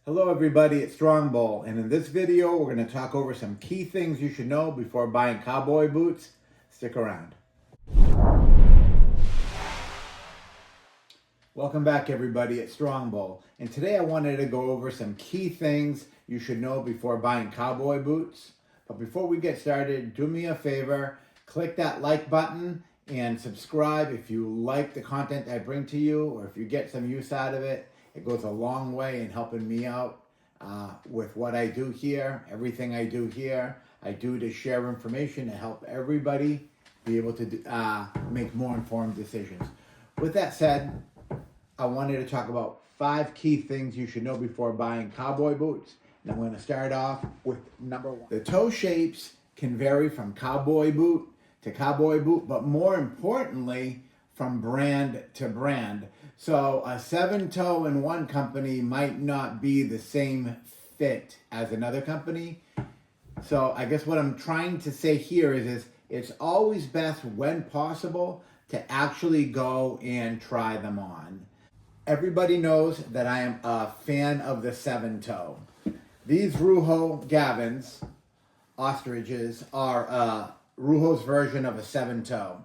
Hello everybody, it's Strongbow, and in this video we're going to talk over some key things you should know before buying cowboy boots. Stick around. Welcome back everybody, it's Strongbow, and today I wanted to go over some key things you should know before buying cowboy boots. But before we get started, do me a favor, click that like button and subscribe if you like the content I bring to you or if you get some use out of it. It goes a long way in helping me out with what I do here. Everything I do here, I do to share information to help everybody be able to make more informed decisions. With that said, I wanted to talk about 5 key things you should know before buying cowboy boots. And I'm going to start off with number 1. The toe shapes can vary from cowboy boot to cowboy boot, but more importantly, from brand to brand. So a 7-toe in one company might not be the same fit as another company. So I guess what I'm trying to say here is it's always best when possible to actually go and try them on. Everybody knows that I am a fan of the 7-toe. These Ruho Gavins, ostriches, are Ruho's version of a 7-toe.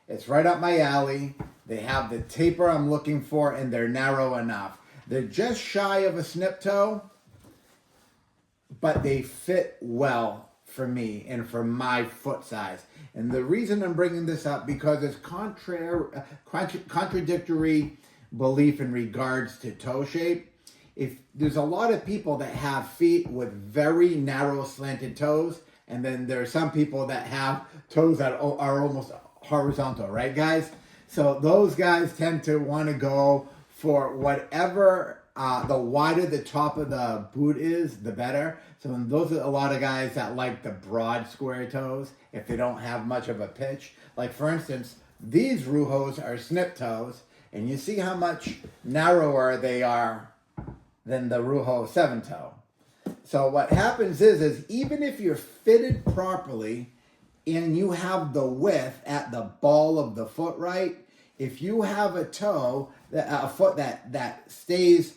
It's right up my alley. They have the taper I'm looking for, and they're narrow enough. They're just shy of a snip toe, but they fit well for me and for my foot size. And the reason I'm bringing this up, because it's contradictory belief in regards to toe shape. If there's a lot of people that have feet with very narrow slanted toes, and then there are some people that have toes that are almost horizontal, right guys? So those guys tend to want to go for whatever, the wider the top of the boot is, the better. So those are a lot of guys that like the broad square toes if they don't have much of a pitch. Like for instance, these Ruhos are snip toes, and you see how much narrower they are than the Ruho 7-toe. So what happens is even if you're fitted properly and you have the width at the ball of the foot right, if you have a foot that stays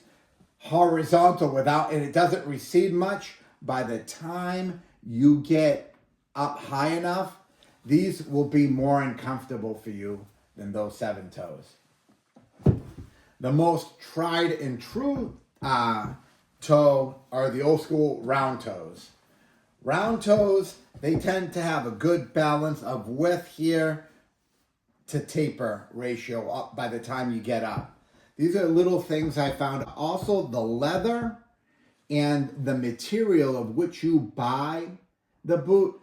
horizontal and it doesn't recede much, by the time you get up high enough, these will be more uncomfortable for you than those 7-toes. The most tried and true toe are the old school round toes. Round toes, they tend to have a good balance of width here to taper ratio up by the time you get up. These are little things I found. Also, the leather and the material of which you buy the boot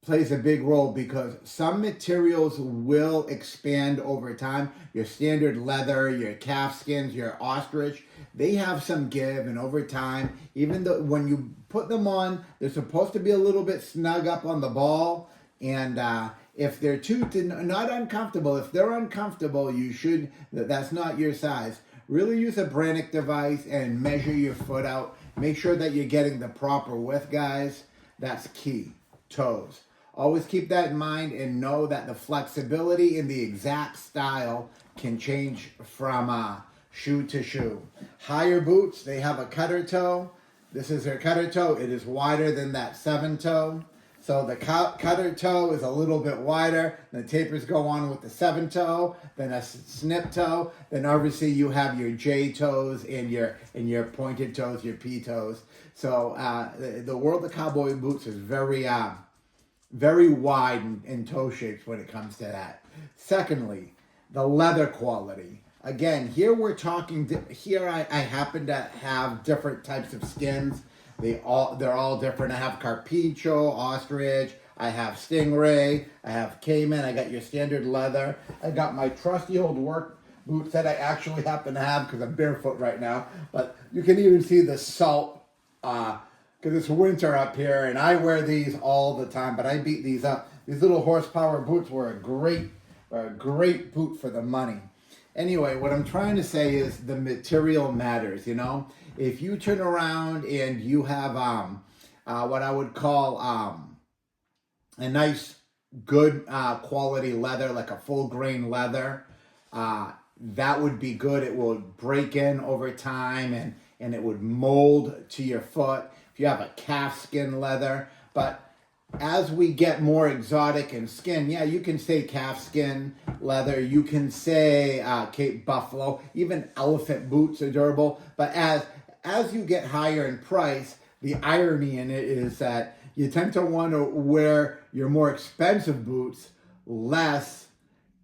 plays a big role, because some materials will expand over time. Your standard leather, your calf skins, your ostrich, they have some give, and over time, even though when you put them on, they're supposed to be a little bit snug up on the ball, and if they're not uncomfortable, if they're uncomfortable, that's not your size. Really use a Brannick device and measure your foot out. Make sure that you're getting the proper width, guys. That's key. Toes. Always keep that in mind and know that the flexibility in the exact style can change from shoe to shoe. Higher boots, they have a cutter toe. This is their cutter toe. It is wider than that 7-toe. So the cutter toe is a little bit wider. The tapers go on with the 7-toe, then a snip toe. Then obviously you have your J toes and your pointed toes, your P toes. So the world of cowboy boots is very wide in toe shapes when it comes to that. Secondly, the leather quality. Again, here we're talking. Here I happen to have different types of skins. They're all different. I have Carpincho, ostrich. I have stingray. I have cayman. I got your standard leather. I got my trusty old work boots that I actually happen to have because I'm barefoot right now. But you can even see the salt because it's winter up here, and I wear these all the time. But I beat these up. These little horsepower boots were a great boot for the money. Anyway, what I'm trying to say is the material matters, you know? If you turn around and you have what I would call a nice, good quality leather, like a full grain leather, that would be good. It will break in over time and it would mold to your foot. If you have a calfskin leather, but as we get more exotic in skin, yeah, you can say calfskin leather, you can say Cape Buffalo, even elephant boots are durable. But as you get higher in price, the irony in it is that you tend to want to wear your more expensive boots less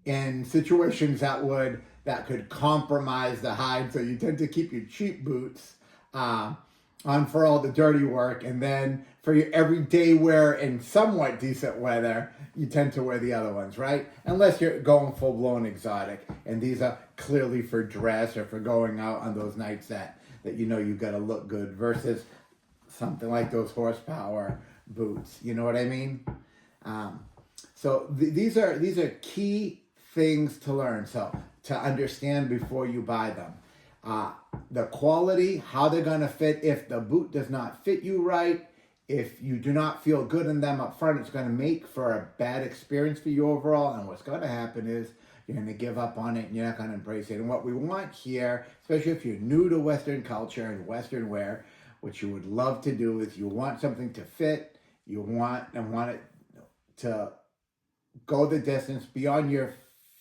in situations that could compromise the hide. So you tend to keep your cheap boots on for all the dirty work, and then for your everyday wear in somewhat decent weather, you tend to wear the other ones, right? Unless you're going full-blown exotic, and these are clearly for dress or for going out on those nights that you know you got to look good, versus something like those horsepower boots. You know what I mean? So these are key things to learn, so to understand before you buy them. The quality, how they're going to fit. If the boot does not fit you right, if you do not feel good in them up front, it's going to make for a bad experience for you overall. And what's going to happen is you're going to give up on it and you're not going to embrace it. And what we want here, especially if you're new to Western culture and Western wear, what you would love to do is you want something to fit. You want it to go the distance beyond your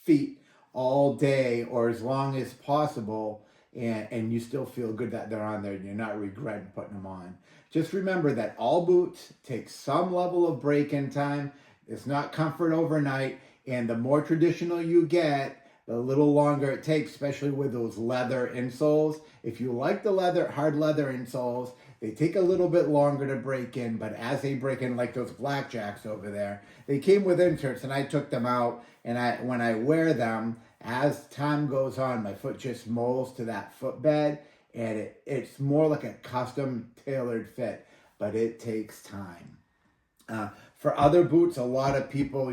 feet all day or as long as possible, and you still feel good that they're on there and you're not regretting putting them on. Just remember that all boots take some level of break-in time. It's not comfort overnight, and the more traditional you get, the little longer it takes, especially with those leather insoles. If you like the hard leather insoles, they take a little bit longer to break in, but as they break in, like those blackjacks over there, they came with inserts, and I took them out, and when I wear them, as time goes on, my foot just molds to that footbed, and it's more like a custom tailored fit, but it takes time. For other boots, a lot of people,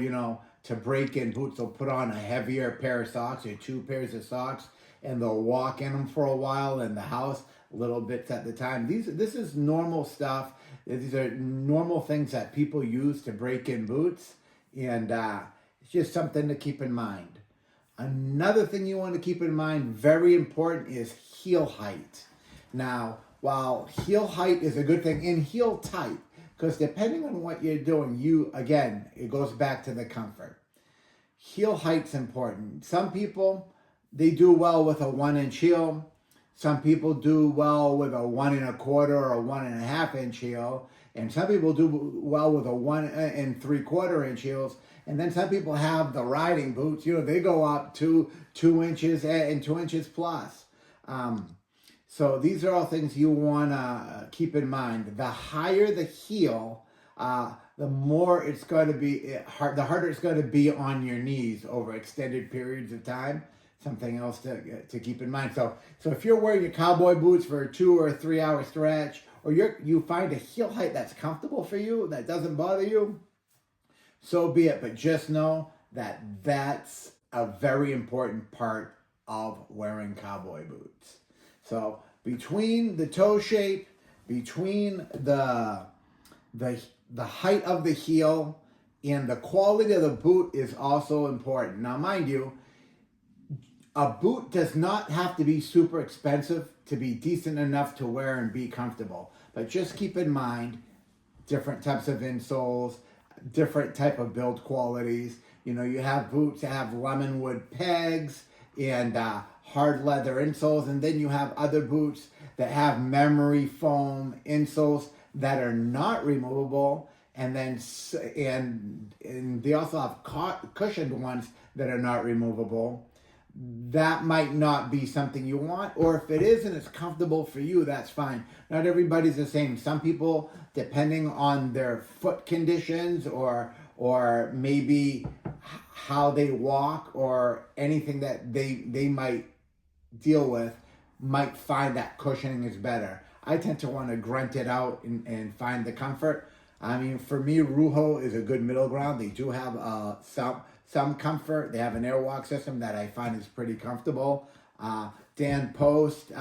to break in boots, they'll put on a heavier pair of socks or 2 pairs of socks, and they'll walk in them for a while in the house, little bits at the time. This is normal stuff. These are normal things that people use to break in boots, and it's just something to keep in mind. Another thing you want to keep in mind, very important, is heel height. Now, while heel height is a good thing, in heel type, because depending on what you're doing, it goes back to the comfort. Heel height's important. Some people, they do well with a 1-inch heel. Some people do well with a 1 1/4 or a 1.5 inch heel. And some people do well with a 1 3/4 inch heels. And then some people have the riding boots, they go up 2 inches and 2 inches plus. So these are all things you want to keep in mind. The higher the heel, the more it's going to be, the harder it's going to be on your knees over extended periods of time. Something else to keep in mind. So if you're wearing your cowboy boots for a 2 or 3 hour stretch, or you find a heel height that's comfortable for you, that doesn't bother you, so be it. But just know that that's a very important part of wearing cowboy boots. So between the toe shape, between the height of the heel, and the quality of the boot is also important. Now, mind you, a boot does not have to be super expensive to be decent enough to wear and be comfortable. But just keep in mind different types of insoles, different type of build qualities. You have boots that have lemon wood pegs and hard leather insoles, and then you have other boots that have memory foam insoles that are not removable, and they also have cushioned ones that are not removable. That might not be something you want, or if it is and it's comfortable for you, that's fine. Not everybody's the same. Some people, depending on their foot conditions or maybe how they walk or anything that they might deal with, might find that cushioning is better. I tend to want to grunt it out and find the comfort. I mean, for me, Ruho is a good middle ground. They do have some comfort. They have an airwalk system that I find is pretty comfortable. Dan Post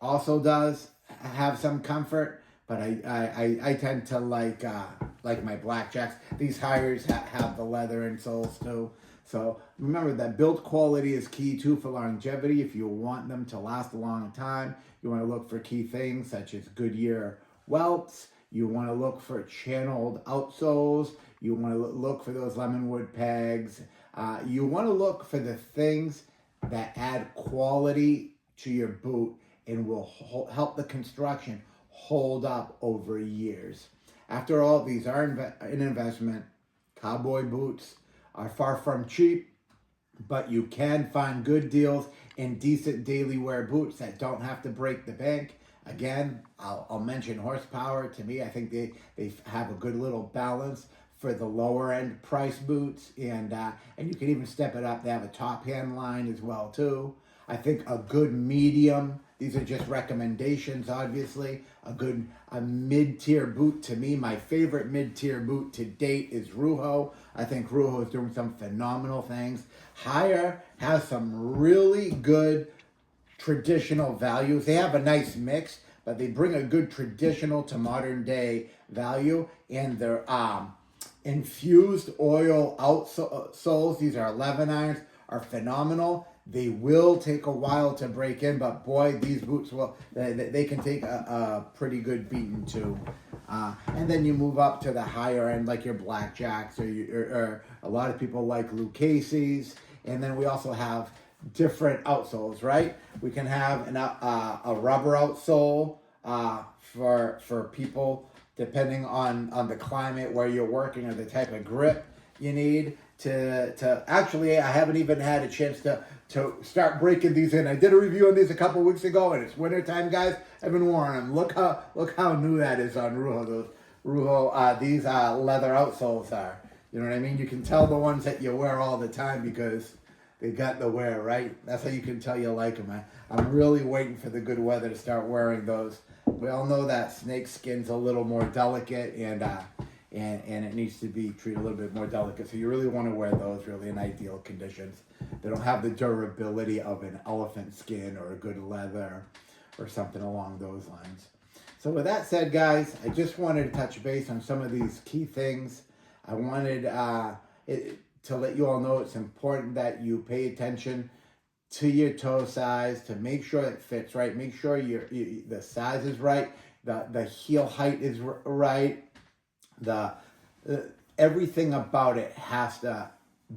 also does have some comfort, but I tend to like my blackjacks. These hires have the leather insoles too. So remember that build quality is key too for longevity. If you want them to last a long time, you want to look for key things such as Goodyear welts. You want to look for channeled outsoles. You want to look for those lemonwood pegs. You want to look for the things that add quality to your boot and will help the construction hold up over years. After all, these are an investment. Cowboy boots are far from cheap, but you can find good deals in decent daily wear boots that don't have to break the bank. Again, I'll mention horsepower. To me, I think they have a good little balance for the lower end price boots, and you can even step it up. They have a top hand line as well too. I think a good medium. These are just recommendations, obviously. A mid-tier boot, to me, my favorite mid-tier boot to date is Ruho. I think Ruho is doing some phenomenal things. Higher has some really good traditional values. They have a nice mix, but they bring a good traditional to modern day value. And their infused oil outsoles, these are 11 irons, are phenomenal. They will take a while to break in, but boy, these boots they can take a pretty good beating too. And then you move up to the higher end, like your Blackjacks, or a lot of people like Lucchese's. And then we also have different outsoles, right? We can have a rubber outsole for people depending on the climate where you're working or the type of grip you need to actually, I haven't even had a chance to start breaking these in. I did a review on these a couple weeks ago, and it's wintertime, guys. I've been wearing them. Look how new that is on Ruho. Those Ruho, these leather outsoles are. You know what I mean? You can tell the ones that you wear all the time because they got the wear, right? That's how you can tell you like them. I'm really waiting for the good weather to start wearing those. We all know that snake skin's a little more delicate, and it needs to be treated a little bit more delicate. So you really want to wear those really in ideal conditions. They don't have the durability of an elephant skin or a good leather or something along those lines. So with that said, guys, I just wanted to touch base on some of these key things. I wanted to let you all know it's important that you pay attention to your toe size, to make sure it fits right. Make sure the size is right, the heel height is right. Everything about it has to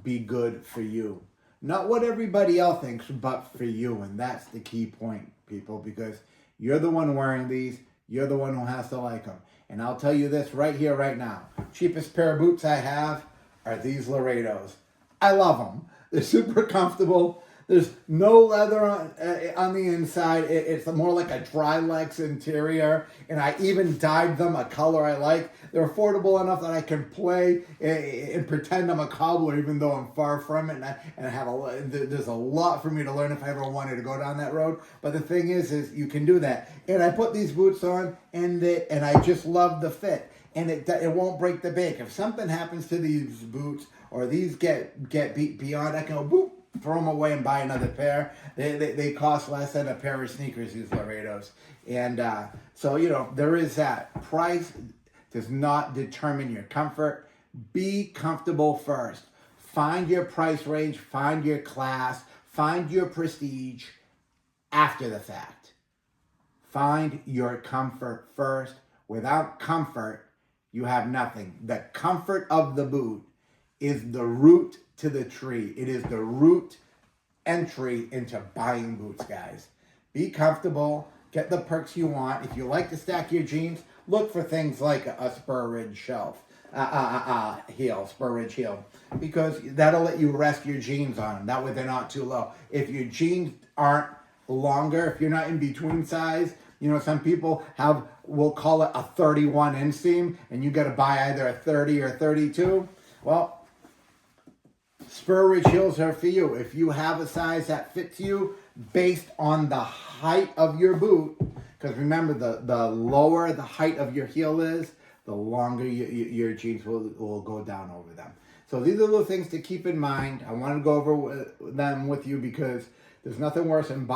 be good for you. Not what everybody else thinks, but for you. And that's the key point, people, because you're the one wearing these. You're the one who has to like them. And I'll tell you this right here, right now. Cheapest pair of boots I have are these Laredos. I love them. They're super comfortable. There's no leather on the inside. It's more like a Drylex interior. And I even dyed them a color I like. They're affordable enough that I can play and pretend I'm a cobbler, even though I'm far from it. And I have there's a lot for me to learn if I ever wanted to go down that road. But the thing is you can do that. And I put these boots on, and I just love the fit. And it won't break the bank. If something happens to these boots or these get beat beyond, I can go boop, throw them away and buy another pair. They cost less than a pair of sneakers, these Laredos. And so, there is that. Price does not determine your comfort. Be comfortable first. Find your price range, find your class, find your prestige after the fact. Find your comfort first. Without comfort, you have nothing. The comfort of the boot is the root to the tree. It is the root entry into buying boots, guys. Be comfortable. Get the perks you want. If you like to stack your jeans, look for things like a spur ridge shelf, spur ridge heel, because that'll let you rest your jeans on them. That way they're not too low. If your jeans aren't longer, if you're not in between size, some people we'll call it a 31 inseam, and you got to buy either a 30 or 32. Well, spur ridge heels are for you. If you have a size that fits you based on the height of your boot, because remember, the lower the height of your heel is, the longer your jeans will go down over them. So these are the things to keep in mind. I want to go over them with you because there's nothing worse than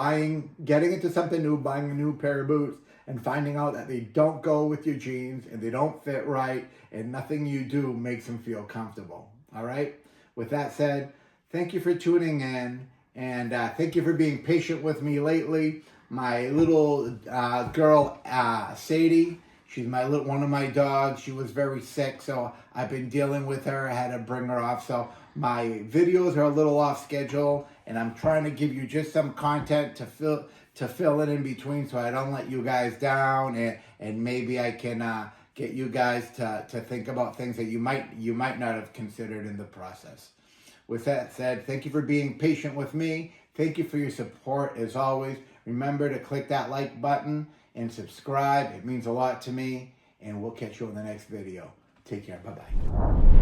getting into something new, buying a new pair of boots, and finding out that they don't go with your jeans and they don't fit right, and nothing you do makes them feel comfortable. All right? With that said, thank you for tuning in, and thank you for being patient with me lately. My little girl, Sadie, she's one of my dogs. She was very sick, so I've been dealing with her. I had to bring her off, so my videos are a little off schedule, and I'm trying to give you just some content to fill it in between, so I don't let you guys down, and maybe I can get you guys to think about things that you might not have considered in the process. With that said, thank you for being patient with me. Thank you for your support as always. Remember to click that like button and subscribe. It means a lot to me, and we'll catch you on the next video. Take care. Bye-bye.